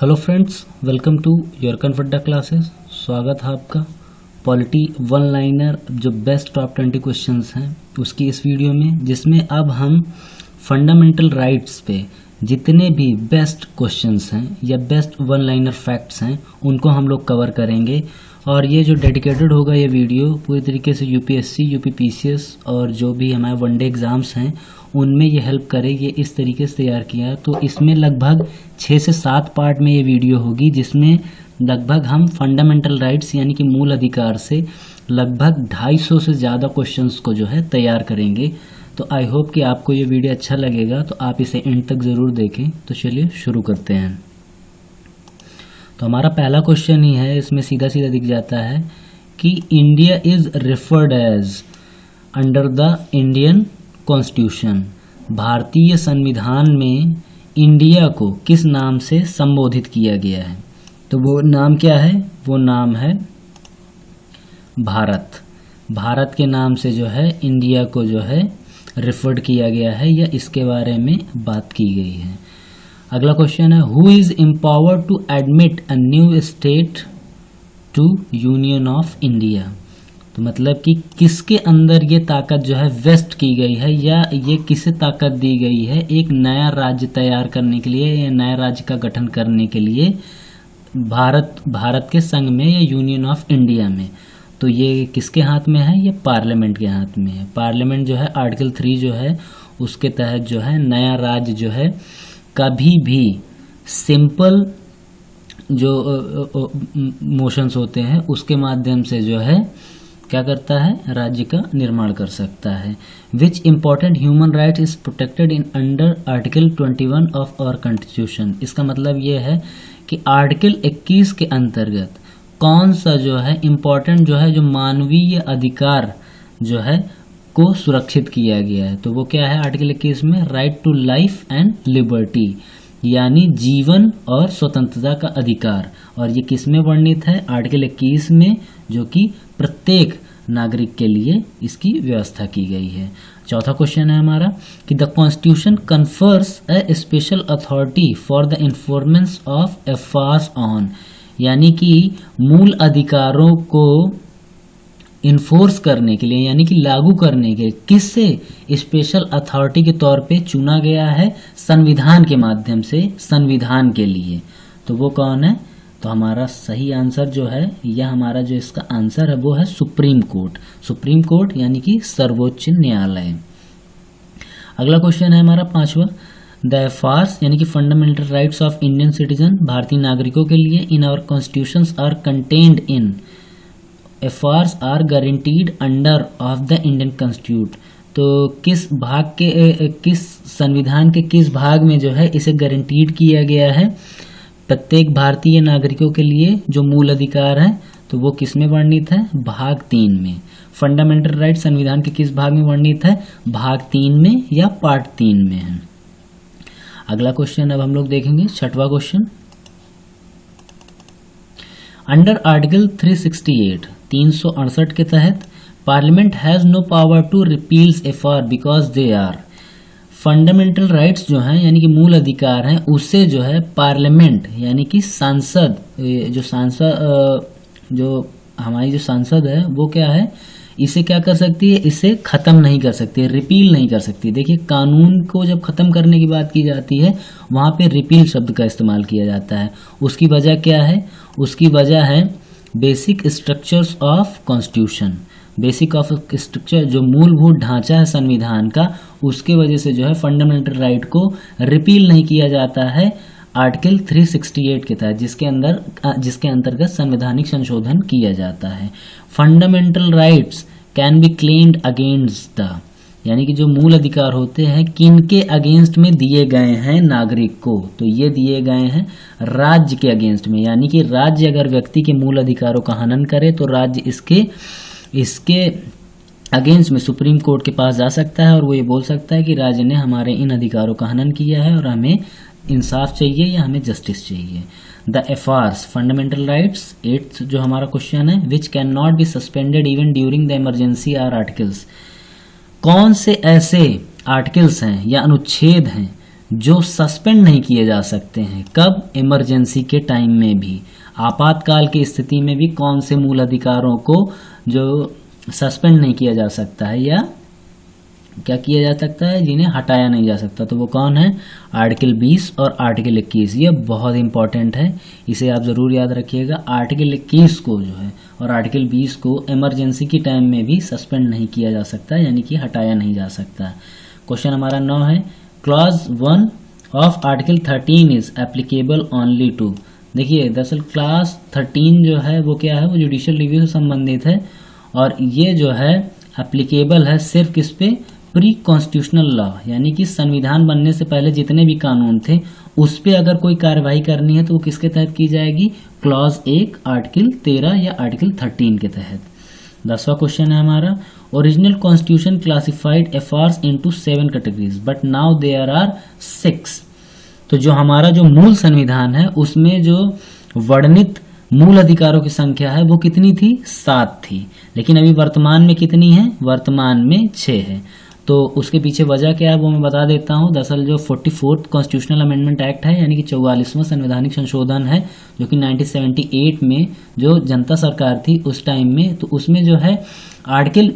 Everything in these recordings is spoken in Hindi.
Hello friends, welcome to your Comforta classes. स्वागत है आपका पॉलिटी वन लाइनर जो बेस्ट टॉप 20 क्वेश्चंस हैं उसकी इस वीडियो में, जिसमें अब हम फंडामेंटल राइट्स पे जितने भी बेस्ट क्वेश्चंस हैं या बेस्ट वन लाइनर फैक्ट्स हैं उनको हम लोग कवर करेंगे। और ये जो डेडिकेटेड होगा ये वीडियो पूरी तरीके से यूपीएससी, यूपीपीसीएस और जो भी हमारे वनडे एग्ज़ाम्स हैं उनमें ये हेल्प करेगी। इस तरीके से तैयार किया तो इसमें लगभग 6 से 7 पार्ट में ये वीडियो होगी, जिसमें लगभग हम फंडामेंटल राइट्स यानी कि मूल अधिकार से लगभग 250 से ज़्यादा क्वेश्चंस को जो है तैयार करेंगे। तो आई होप कि आपको ये वीडियो अच्छा लगेगा, तो आप इसे एंड तक ज़रूर देखें। तो चलिए शुरू करते हैं। तो हमारा पहला क्वेश्चन ही है, इसमें सीधा सीधा दिख जाता है कि India is referred as under the Indian constitution. भारतीय संविधान में इंडिया को किस नाम से संबोधित किया गया है? तो वो नाम क्या है? वो नाम है भारत। भारत के नाम से जो है इंडिया को जो है रेफर्ड किया गया है या इसके बारे में बात की गई है। अगला क्वेश्चन है, who is empowered to admit a new state to union of India? तो मतलब कि किसके अंदर ये ताकत जो है वेस्ट की गई है या ये किसे ताकत दी गई है एक नया राज्य तैयार करने के लिए या नया राज्य का गठन करने के लिए भारत के संघ में या यूनियन ऑफ इंडिया में? तो ये किसके हाथ में है? ये पार्लियामेंट के हाथ में है। पार्लियामेंट जो है आर्टिकल 3 जो है उसके तहत जो है नया राज्य जो है कभी भी सिंपल जो मोशंस होते हैं उसके माध्यम से जो है क्या करता है? राज्य का निर्माण कर सकता है। Which important human right is protected in under article 21 of our constitution? इसका मतलब ये है कि आर्टिकल 21 के अंतर्गत कौन सा जो है इम्पॉर्टेंट जो है जो मानवीय अधिकार जो है को सुरक्षित किया गया है। तो वो क्या है आर्टिकल 21 में? Right to life and liberty, यानी जीवन और स्वतंत्रता का अधिकार। और ये किस में वर्णित है? आर्टिकल 21 में, जो कि प्रत्येक नागरिक के लिए इसकी व्यवस्था की गई है। चौथा क्वेश्चन है हमारा कि the constitution confers a special authority for the enforcement of FRs on, यानी कि मूल अधिकारों को इन्फोर्स करने के लिए यानी कि लागू करने के किससे स्पेशल अथॉरिटी के तौर पे चुना गया है? संविधान के माध्यम से, संविधान के लिए। तो वो कौन है? तो हमारा सही आंसर जो है या हमारा जो इसका आंसर है वो है सुप्रीम कोर्ट। सुप्रीम कोर्ट यानी कि सर्वोच्च न्यायालय। अगला क्वेश्चन है हमारा पांचवा, द एफआर्स यानी कि fundamental rights of Indian citizen, भारतीय नागरिकों के लिए in our constitutions are contained in FRs are guaranteed under of the Indian constitute. तो किस भाग के किस संविधान के किस भाग में जो है इसे गारंटीड किया गया है? प्रत्येक भारतीय नागरिकों के लिए जो मूल अधिकार है तो वो किस में वर्णित है? भाग 3 में। फंडामेंटल राइट संविधान के किस भाग में वर्णित है? भाग 3 में या पार्ट 3 में है। अगला क्वेश्चन अब हम लोग देखेंगे, छठवां क्वेश्चन, अंडर आर्टिकल 368 368 के तहत parliament has no power to repeals FR because they are. Fundamental rights जो हैं यानी कि मूल अधिकार हैं उससे जो है पार्लियामेंट यानी कि सांसद जो हमारी जो सांसद है वो क्या है, इसे क्या कर सकती है? इसे खत्म नहीं कर सकती है, रिपील नहीं कर सकती। देखिए कानून को जब खत्म करने की बात की जाती है वहाँ पे रिपील शब्द का इस्तेमाल किया जाता है। उसकी वजह क्या है? उसकी वजह है basic structures of constitution. Basic of structure जो मूलभूत ढांचा है संविधान का, उसके वजह से जो है फंडामेंटल राइट को रिपील नहीं किया जाता है आर्टिकल 368 के तहत, जिसके अंतर्गत संवैधानिक संशोधन किया जाता है। Fundamental rights can be claimed against the, यानी कि जो मूल अधिकार होते हैं किनके अगेंस्ट में दिए गए हैं नागरिक को? तो ये दिए गए हैं राज्य के अगेंस्ट में, यानी कि राज्य अगर व्यक्ति के मूल अधिकारों का हनन करे तो राज्य इसके अगेंस्ट में सुप्रीम कोर्ट के पास जा सकता है और वो ये बोल सकता है कि राज्य ने हमारे इन अधिकारों का हनन किया है और हमें इंसाफ चाहिए या हमें जस्टिस चाहिए। द एफआर्स फंडामेंटल राइट्स 8th जो हमारा क्वेश्चन है, which can not be suspended even during the emergency are articles. कौन से ऐसे आर्टिकल्स हैं या अनुच्छेद हैं जो सस्पेंड नहीं किए जा सकते हैं। कब? इमरजेंसी के टाइम में भी, आपातकाल की स्थिति में भी कौन से मूल अधिकारों को जो सस्पेंड नहीं किया जा सकता है या क्या किया जा सकता है, जिन्हें हटाया नहीं जा सकता, तो वो कौन है? आर्टिकल 20 और आर्टिकल 21। ये बहुत इंपॉर्टेंट है, इसे आप ज़रूर याद रखिएगा। आर्टिकल 21 को जो है और आर्टिकल 20 को इमरजेंसी की टाइम में भी सस्पेंड नहीं किया जा सकता, यानी कि हटाया नहीं जा सकता। क्वेश्चन हमारा 9 है, clause 1 of article 13 is applicable only to. देखिए दरअसल क्लास 13 जो है वो क्या है, वो जुडिशियल रिव्यू से संबंधित है और ये जो है एप्लीकेबल है सिर्फ किस पे? प्री कॉन्स्टिट्यूशनल लॉ, यानी कि संविधान बनने से पहले जितने भी कानून थे उस पे अगर कोई कार्रवाई करनी है तो वो किसके तहत की जाएगी? क्लॉज 1 आर्टिकल 13 या आर्टिकल 13 के तहत। 10वां क्वेश्चन है हमारा, original constitution classified FRs into 7 categories but now there are 6। तो जो हमारा जो मूल संविधान है उसमें जो वर्णित मूल अधिकारों की संख्या है वो कितनी थी? 7 थी, लेकिन अभी वर्तमान में कितनी है? वर्तमान में 6 है। तो उसके पीछे वजह क्या है वो मैं बता देता हूँ। दरअसल जो 44th कॉन्स्टिट्यूशनल अमेंडमेंट एक्ट है, यानी कि 44वां संवैधानिक संशोधन है, जो कि 1978 में जो जनता सरकार थी उस टाइम में, तो उसमें जो है आर्टिकल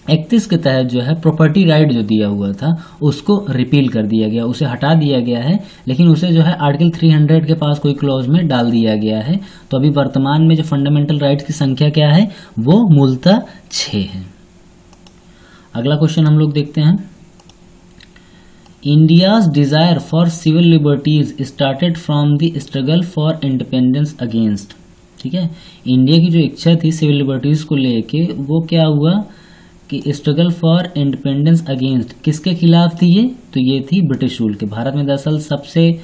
31 के तहत जो है प्रॉपर्टी राइट जो दिया हुआ था उसको रिपील कर दिया गया, उसे हटा दिया गया है, लेकिन उसे जो है आर्टिकल 300 के पास कोई क्लॉज में डाल दिया गया है। तो अभी वर्तमान में जो फंडामेंटल राइट्स की संख्या क्या है, वो मूलतः 6 है। अगला क्वेश्चन हम लोग देखते हैं, India's desire for civil liberties started from the struggle for independence against. ठीक है, इंडिया की जो इच्छा थी सिविल लिबर्टीज को लेके वो क्या हुआ कि स्ट्रगल फॉर इंडिपेंडेंस अगेंस्ट किसके खिलाफ थी ये? तो ये थी ब्रिटिश रूल के। भारत में दरअसल सबसे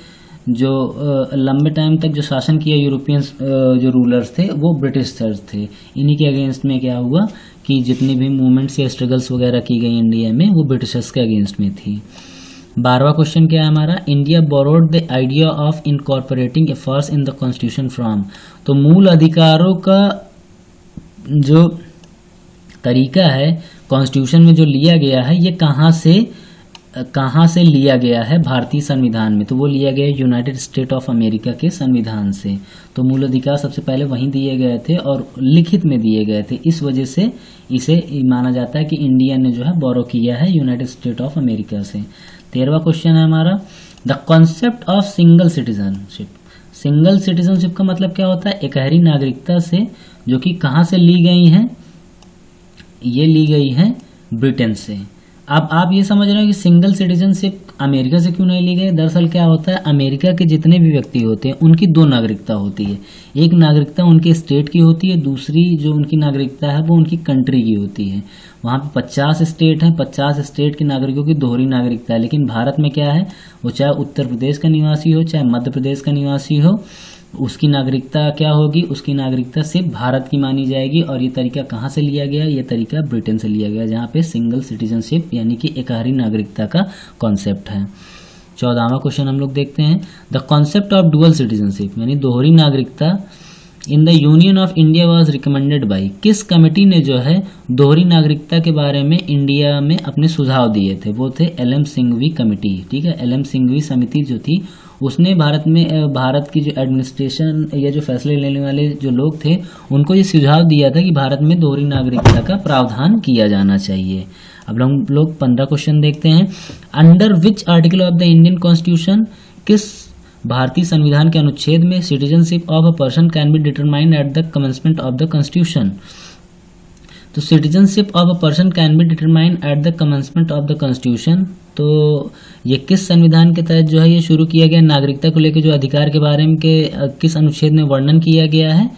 जो लंबे टाइम तक जो शासन किया यूरोपियंस जो रूलर्स थे वो ब्रिटिशर्स थे। इन्हीं के अगेंस्ट में क्या हुआ कि जितनी भी मूवमेंट्स या स्ट्रगल्स वगैरह की गई इंडिया में वो ब्रिटिशर्स के अगेंस्ट में थी। 12वां क्वेश्चन क्या है हमारा, India borrowed the idea of incorporating efforts in the constitution from. तो मूल अधिकारों का जो तरीका है कॉन्स्टिट्यूशन में जो लिया गया है ये कहाँ से लिया गया है भारतीय संविधान में? तो वो लिया गया यूनाइटेड स्टेट ऑफ अमेरिका के संविधान से। तो मूल अधिकार सबसे पहले वहीं दिए गए थे और लिखित में दिए गए थे, इस वजह से इसे माना जाता है कि इंडिया ने जो है बोरो किया है यूनाइटेड स्टेट ऑफ अमेरिका से। 13वां क्वेश्चन है हमारा, the concept of single citizenship. Single citizenship का मतलब क्या होता है? एकहरी नागरिकता से, जो कि कहाँ से ली गई है? ये ली गई है ब्रिटेन से। अब आप ये समझ रहे हो कि सिंगल सिटीजनशिप अमेरिका से क्यों नहीं ली गई? दरअसल क्या होता है, अमेरिका के जितने भी व्यक्ति होते हैं उनकी 2 नागरिकता होती है। एक नागरिकता उनके स्टेट की होती है, दूसरी जो उनकी नागरिकता है वो उनकी कंट्री की होती है। वहाँ पे 50 स्टेट हैं, 50 स्टेट के नागरिकों की दोहरी नागरिकता है। लेकिन भारत में क्या है, वो चाहे उत्तर प्रदेश का निवासी हो चाहे मध्य प्रदेश का निवासी हो, उसकी नागरिकता क्या होगी? उसकी नागरिकता सिर्फ भारत की मानी जाएगी। और ये तरीका कहाँ से लिया गया? ये तरीका ब्रिटेन से लिया गया, जहाँ पे सिंगल सिटीजनशिप यानी कि एकहरी नागरिकता का कॉन्सेप्ट है। 14वां क्वेश्चन हम लोग देखते हैं, the concept of dual citizenship यानी दोहरी नागरिकता in the union of India was recommended by. किस कमेटी ने जो है दोहरी नागरिकता के बारे में इंडिया में अपने सुझाव दिए थे? वो थे एल.एम. सिंघवी कमेटी। ठीक है, एल.एम. सिंघवी समिति जो थी उसने भारत की जो एडमिनिस्ट्रेशन या जो फैसले लेने वाले जो लोग थे उनको ये सुझाव दिया था कि भारत में दोहरी नागरिकता का प्रावधान किया जाना चाहिए। अब हम लोग 15 क्वेश्चन देखते हैं, under which article of the Indian constitution, किस भारतीय संविधान के अनुच्छेद में citizenship of a person can be determined at the commencement of the constitution. तो citizenship of a person can be determined at the commencement of the constitution. तो ये किस संविधान के तहत जो है ये शुरू किया गया? नागरिकता को लेकर जो अधिकार के बारे में किस अनुच्छेद में वर्णन किया गया है?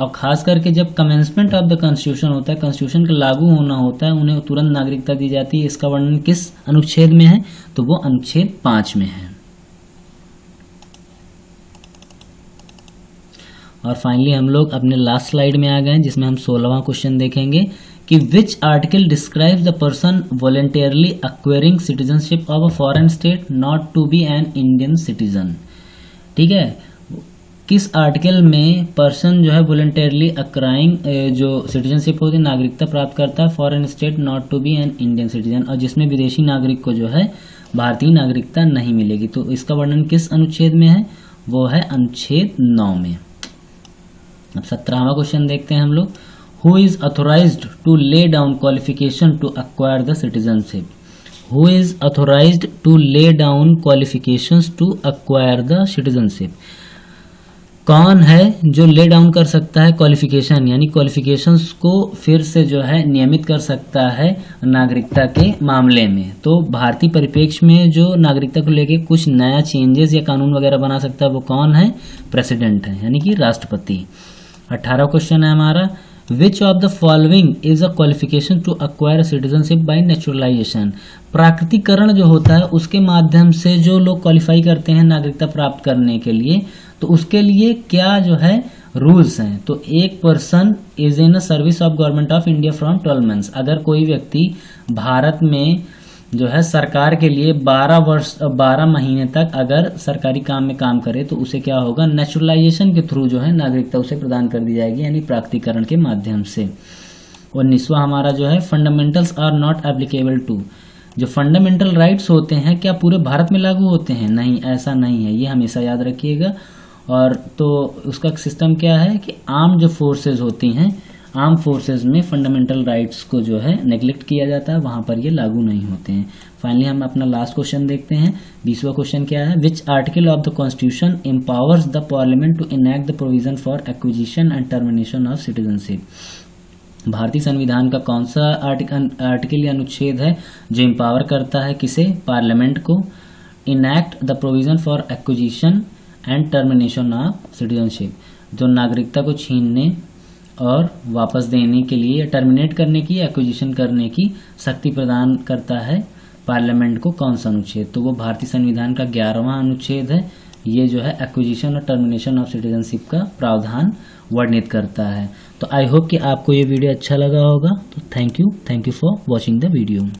और खास करके जब कमेंसमेंट ऑफ द कॉन्स्टिट्यूशन होता है, कॉन्स्टिट्यूशन का लागू होना होता है, उन्हें तुरंत नागरिकता दी जाती है। इसका वर्णन किस अनुच्छेद में है? तो वो अनुच्छेद 5 में है। और फाइनली हम लोग अपने लास्ट स्लाइड में आ गए हैं, जिसमें हम 16वां क्वेश्चन देखेंगे कि which article describes the person voluntarily acquiring citizenship of a foreign state not to be an Indian citizen. ठीक है, किस आर्टिकल में पर्सन जो है वॉलंटियरली अक्राइंग जो सिटीजनशिप होती है नागरिकता प्राप्त करता है foreign state not to be an Indian citizen, और जिसमें विदेशी नागरिक को जो है भारतीय नागरिकता नहीं मिलेगी। तो इसका वर्णन किस अनुच्छेद में है? वो है अनुच्छेद 9 में। अब 17वां क्वेश्चन देखते हैं हम लोग। Who is authorised to lay down qualification to acquire the citizenship? Who is authorised to lay down qualifications to acquire the citizenship? कौन है जो ले डाउन कर सकता है क्वालिफिकेशन, यानी क्वालिफिकेशंस को फिर से जो है नियमित कर सकता है नागरिकता के मामले में? तो भारतीय परिप्रेक्ष्य में जो नागरिकता को लेके कुछ नया चेंजेस या कानून वगैरह बना सकता है वो कौन है? प्रेसिडेंट है, यानी कि राष्ट्रपति। 18वां क्वेश्चन है हमारा, which of the following is a qualification to acquire citizenship by naturalisation? प्राकृतिकरण जो होता है उसके माध्यम से जो लोग क्वालिफाई करते हैं नागरिकता प्राप्त करने के लिए, तो उसके लिए क्या जो है रूल्स हैं? तो एक person is in a service of government of India from 12 months. अगर कोई व्यक्ति भारत में जो है सरकार के लिए 12 महीने तक अगर सरकारी काम में काम करे तो उसे क्या होगा? नेचुरलाइजेशन के थ्रू जो है नागरिकता उसे प्रदान कर दी जाएगी, यानी प्राकृतिकरण के माध्यम से। 19वां हमारा जो है, fundamentals are not applicable to? जो फंडामेंटल राइट्स होते हैं क्या पूरे भारत में लागू होते हैं? नहीं, ऐसा नहीं है, ये हमेशा याद रखिएगा। और तो उसका सिस्टम क्या है कि आर्म जो फोर्सेज होती हैं, आर्म फोर्सेज में फंडामेंटल राइट्स को जो है नेग्लेक्ट किया जाता है, वहां पर ये लागू नहीं होते हैं। फाइनली हम अपना लास्ट क्वेश्चन देखते हैं। 20वां क्वेश्चन क्या है? Which article of the constitution empowers the parliament to enact the provision for acquisition and termination of citizenship? भारतीय संविधान का कौन सा आर्टिकल या अनुच्छेद है जो एम्पावर करता है किसे? पार्लियामेंट को enact the provision for acquisition and termination of citizenship, जो नागरिकता को छीनने और वापस देने के लिए या टर्मिनेट करने की, एक्विजिशन करने की शक्ति प्रदान करता है पार्लियामेंट को। कौन सा अनुच्छेद? तो वो भारतीय संविधान का 11वां अनुच्छेद है। ये जो है एक्विजिशन और टर्मिनेशन ऑफ सिटीजनशिप का प्रावधान वर्णित करता है। तो आई होप कि आपको ये वीडियो अच्छा लगा होगा। तो thank you for watching the video.